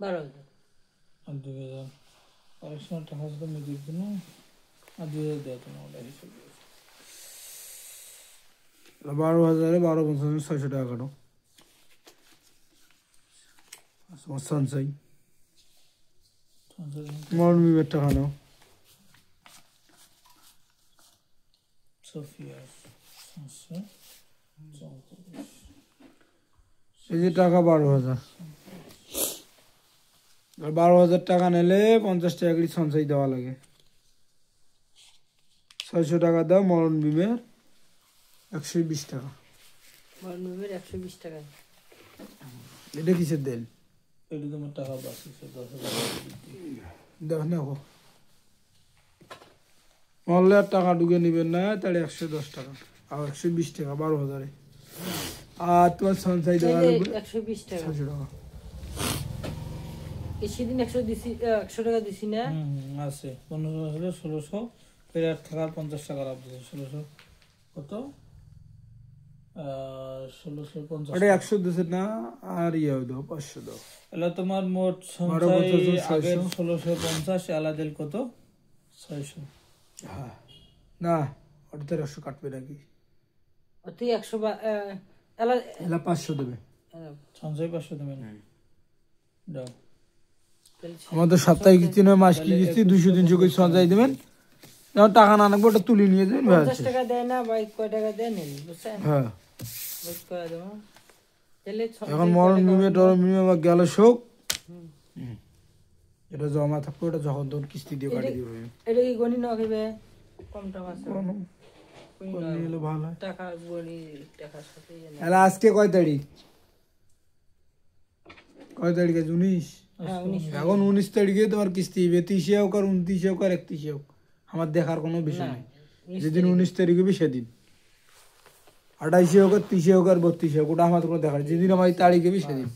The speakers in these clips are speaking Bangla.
12,000 আর 2,000 অনেক সময় টাকা তো মেয়েদের জন্য আর 2,000 দেওয়া তোমার ওটা হিসেব 12,000 12,50 600 টাকা কাটো সঞ্চয় মরণ বিমের টাকা নাও সোফিয়া এই যে টাকা 12,000 আর 12,000 টাকা নিলে 50 টাকা করে সঞ্চয় দেওয়া লাগে 600 টাকা দাও মরণ বিমের 120 টাকা মরণ বিমের 120 টাকা এটা কিসের দেন এটা তোমার টাকা বাঁচছে 10,000 দেখ না মরলে আর টাকা ঢুকে নেবেন না তাহলে 110 টাকা আর 120 টাকা 12,000 আর তোমার সঞ্চয় দেওয়া লাগবে 120 টাকা 600 টাকা সেদিন 100 টাকা দিছি না আছে 15 হলে 1600 ফের আর থাকার 50 টাকা লাভ দিচ্ছে 1600 কত 1650 ওটা 100 দিছে না আর ইয়ে দাও 500 দাও এলা তোমার মোট সঞ্চয় আগের 1650 আলাদা দিল কত 600 হ্যাঁ না ওটা তো 100 কাটবে নাকি তুই 100 এলা 500 দেবে সঞ্চয় 500 দেবেন দাও আমাদের সাপ্তাহিক কিস্তি নয় মাসিক কিস্তি 200-300 করে সঞ্চয় দেবেন যখন টাকা না লাগবে ওটা তুলে নিয়ে যাবেন 50 টাকা দেয় না ভাই কয় টাকা দেয় নেন বুঝছেন হ্যাঁ বুঝ করে দেবো তাহলে এখন মরণ বিমে টরণ বিমে বা গেল শোক এটা জমা থাকবে ওটা যখন তখন কিস্তি দিয়ে কাটিয়ে দিবে এটা কি গণি না খাবে কম টাকা আছে নিলে ভালো হয় টাকা গণি টাকার সাথে এলা আজকে কয় তারিখ কয় তারিখ আছে 19 হ্যাঁ 19 এখন 19 তারিখে তোমার কিস্তি 30 হোক আর 29 হোক আর 31 হোক আমার দেখার কোনো বিষয় নেই যেদিন 19 তারিখ হবে সেদিন 28 হোক আর 30 হোক আর 32 হোক ওটা আমার কোনো দেখার যেদিন আমার তারিখ হবে সেদিন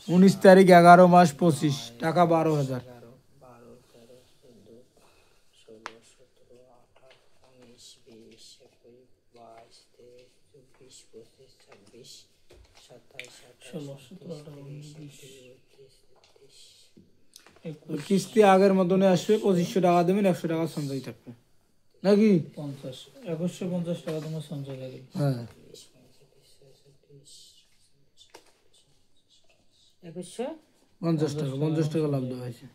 19 তারিখ 11 মাস 25 টাকা 12,000 কিস্তি আগের মতনে আসবে 2500 টাকা দেবেন 100 টাকা সঞ্চয় থাকবে নাকি 2150 টাকা তোমার সঞ্চয় লাগে হ্যাঁ 50 টাকা লাভ দেওয়া হয়েছে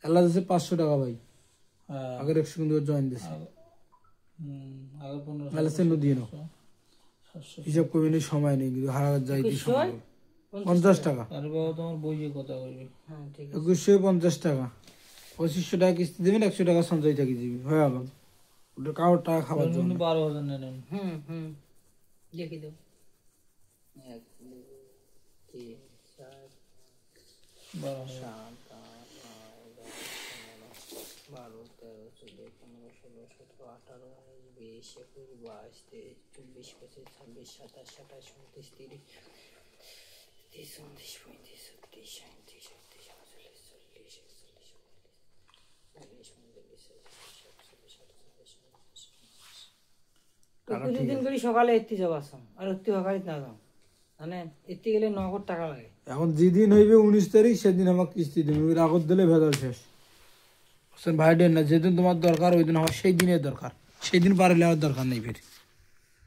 এলা দিচ্ছে 500 টাকা ভাই আগের 100 কিন্তু জয়েন দিচ্ছে আগে 15 তাহলে সেন্ড দিয়ে নাও হিসাব করবেন সময় নেই কিন্তু হারা যাইতে সময় 50 টাকা আরে বাবা তোমার বইয়ে কথা বলবে হ্যাঁ ঠিক 2150 টাকা 2500 টাকা কিস্তি দেবেন 100 টাকা সঞ্চয় থাকি দিবি হয়ে গেল ওটা কারোর টাকা খাবার জন্য 12,000 নেন দেখি দাও 1 2 3 4 5 7 8 9 10 11 12 13 14 15 16 17 18 19 20 21 22 23 24 25 26 27 28 29 30 31 প্রতিদিন করে সকালে এত্তি যাবা আর অতি সকালে না যাও মানে এত্তি গেলে নগদ টাকা লাগে এখন যেদিন হইবে 19 তারিখ সেদিন আমার কিস্তি দেবে আগত দিলে ভেজাল শেষ হোসেন ভাই ডেন না যেদিন তোমার দরকার ওই দিন আমার সেই দিনের দরকার সেই দিন পারলে আমার দরকার নেই ফের